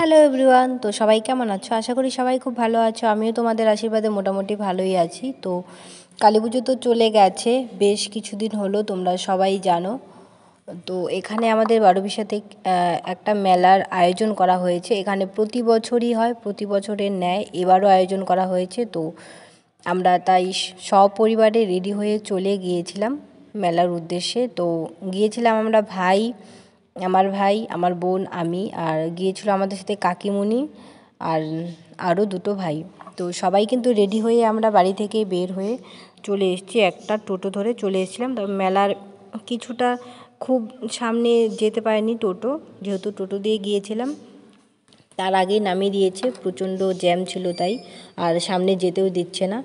Hello everyone, তো সবাই কেমন আছো? আশা করি সবাই খুব ভালো আছো। আমিও তোমাদের আশীর্বাদে মোটামুটি ভালোই আছি। তো কালী পুজো তো চলে গেছে, বেশ কিছুদিন হলো, তোমরা সবাই জানো। তো এখানে আমাদের বারোবিশাতে একটা মেলার আয়োজন করা হয়েছে। এখানে প্রতি বছরই হয়, প্রতি বছরের ন্যায় এবারও আয়োজন করা হয়েছে। তো আমরা তাই সপরিবারে রেডি হয়ে চলে গিয়েছিলাম মেলার উদ্দেশ্যে। তো গিয়েছিলাম আমরা আমার ভাই, আমার বোন, আমি, আর গিয়েছিল আমাদের সাথে কাকিমুনি আর আরও দুটো ভাই। তো সবাই কিন্তু রেডি হয়ে আমরা বাড়ি থেকে বের হয়ে চলে এসেছি, একটা টোটো ধরে চলে এসেছিলাম। তবে মেলার কিছুটা খুব সামনে যেতে পারেনি টোটো, যেহেতু টোটো দিয়ে গিয়েছিলাম। তার আগেই নামিয়ে দিয়েছে, প্রচণ্ড জ্যাম ছিল তাই, আর সামনে যেতেও দিচ্ছে না।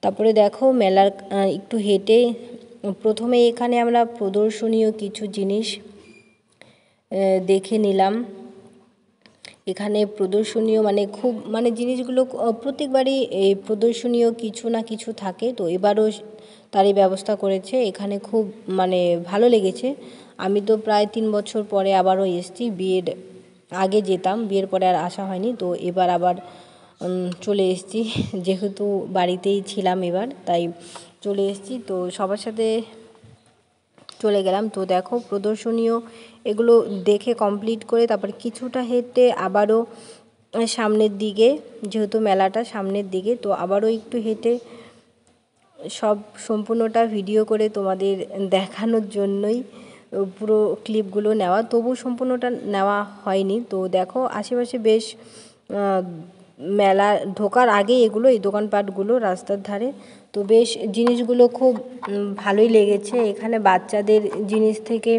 তারপরে দেখো মেলার একটু হেঁটে প্রথমে এখানে আমরা প্রদর্শনীয় কিছু জিনিস দেখে নিলাম। এখানে প্রদর্শনীয় খুব জিনিসগুলো প্রত্যেকবারই এই প্রদর্শনীয় কিছু না কিছু থাকে, তো এবারও তারই ব্যবস্থা করেছে। এখানে খুব ভালো লেগেছে। আমি তো প্রায় 3 বছর পরে আবারও এসেছি। বিয়ের আগে যেতাম, বিয়ের পরে আর আসা হয়নি। তো এবার আবার চলে এসেছি, যেহেতু বাড়িতেই ছিলাম এবার, তাই চলে এসেছি। তো সবার সাথে চলে গেলাম। তো দেখো প্রদর্শনীয় এগুলো দেখে কমপ্লিট করে তারপর কিছুটা হেঁটে আবারও সামনের দিকে, যেহেতু মেলাটা সামনের দিকে, তো আবারও একটু হেঁটে সম্পূর্ণটা ভিডিও করে তোমাদের দেখানোর জন্যই পুরো ক্লিপগুলো নেওয়া, তবু সম্পূর্ণটা নেওয়া হয়নি। তো দেখো আশেপাশে বেশ মেলা ঢোকার আগে এগুলো, এই দোকানপাটগুলো রাস্তার ধারে, তো বেশ জিনিসগুলো খুব ভালোই লেগেছে। এখানে বাচ্চাদের জিনিস থেকে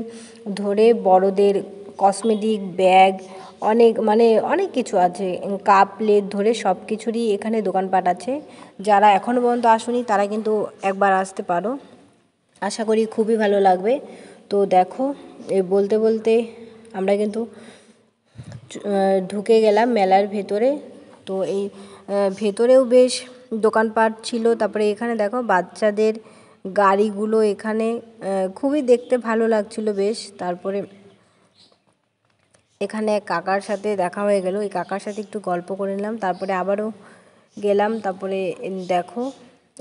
ধরে বড়দের কসমেটিক, ব্যাগ, অনেক কিছু আছে, কাপ প্লেট ধরে সব কিছুরই এখানে দোকানপাট আছে। যারা এখনও পর্যন্ত আসোনি তারা কিন্তু একবার আসতে পারো, আশা করি খুবই ভালো লাগবে। তো দেখো এই বলতে বলতে আমরা কিন্তু ঢুকে গেলাম মেলার ভেতরে। তো এই ভেতরেও বেশ দোকানপাট ছিল। তারপরে এখানে দেখো বাচ্চাদের গাড়িগুলো এখানে খুবই দেখতে ভালো লাগছিল বেশ। তারপরে এখানে কাকার সাথে দেখা হয়ে গেল, এই কাকার সাথে একটু গল্প করে নিলাম, তারপরে আবারও গেলাম। তারপরে দেখো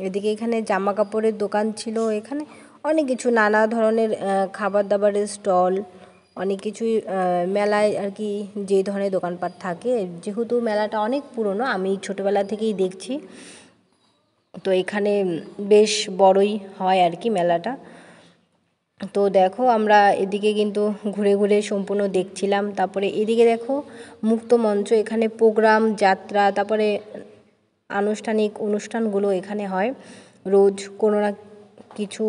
এদিকে এখানে জামা কাপড়ের দোকান ছিল, এখানে অনেক কিছু নানা ধরনের খাবার দাবারের স্টল, অনেক কিছুই মেলায় আর কি যে ধরনের দোকানপাট থাকে। যেহেতু মেলাটা অনেক পুরনো, আমি ছোটোবেলা থেকেই দেখছি, তো এখানে বেশ বড়ই হয় আর কি মেলাটা। তো দেখো আমরা এদিকে কিন্তু ঘুরে ঘুরে সম্পূর্ণ দেখছিলাম। তারপরে এদিকে দেখো মুক্ত মঞ্চ, এখানে প্রোগ্রাম, যাত্রা, তারপরে আনুষ্ঠানিক অনুষ্ঠানগুলো এখানে হয়, রোজ কোনো না কিছু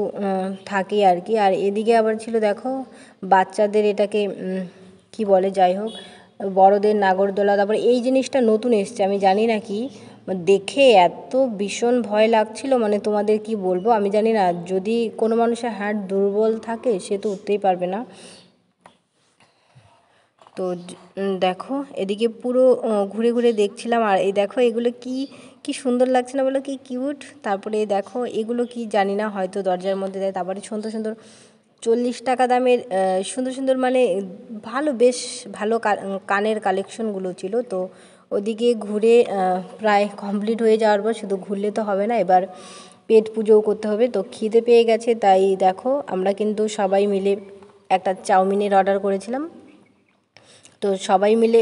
থাকে আর কি। আর এদিকে আবার ছিল দেখো বাচ্চাদের এটাকে কি বলে, যাই হোক, বড়দের নাগরদোলা। তারপরে এই জিনিসটা নতুন এসছে, আমি জানি না কি, দেখে এত ভীষণ ভয় লাগছিল, তোমাদের কি বলবো, আমি জানি না, যদি কোনো মানুষের হার্ট দুর্বল থাকে সে তো উঠতেই পারবে না। তো দেখো এদিকে পুরো ঘুরে ঘুরে দেখছিলাম। আর এই দেখো এগুলো কি সুন্দর লাগছে না বলো, কি কিউট। তারপরে দেখো এগুলো কি জানি না, হয়তো দরজার মধ্যে দেয়। তারপরে সুন্দর সুন্দর 40 টাকা দামের সুন্দর সুন্দর ভালো, বেশ ভালো কানের কালেকশনগুলো ছিল। তো ওদিকে ঘুরে প্রায় কমপ্লিট হয়ে যাওয়ার পর, শুধু ঘুরলে তো হবে না, এবার পেট পুজোও করতে হবে। তো খিদে পেয়ে গেছে, তাই দেখো আমরা কিন্তু সবাই মিলে একটা চাউমিনের অর্ডার করেছিলাম। তো সবাই মিলে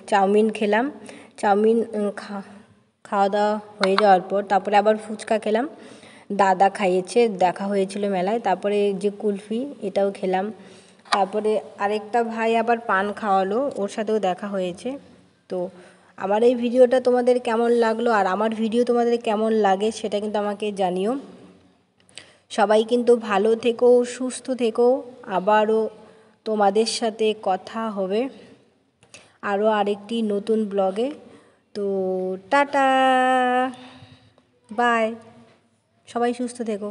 চাউমিন খেলাম। চাউমিন খাওয়া দাওয়া হয়ে যাওয়ার পর তারপরে আবার ফুচকা খেলাম, দাদা খাইয়েছে, দেখা হয়েছিল মেলায়। তারপরে যে কুলফি, এটাও খেলাম। তারপরে আরেকটা ভাই আবার পান খাওয়ালো, ওর সাথেও দেখা হয়েছে। তো আমার এই ভিডিওটা তোমাদের কেমন লাগলো, আর আমার ভিডিও তোমাদের কেমন লাগে সেটা কিন্তু আমাকে জানিও। সবাই কিন্তু ভালো থেকো, সুস্থ থেকো। আবারও তোমাদের সাথে কথা হবে আরও আরেকটি নতুন ব্লগে। তো টাটা, বাই, সবাই সুস্থ থেকো।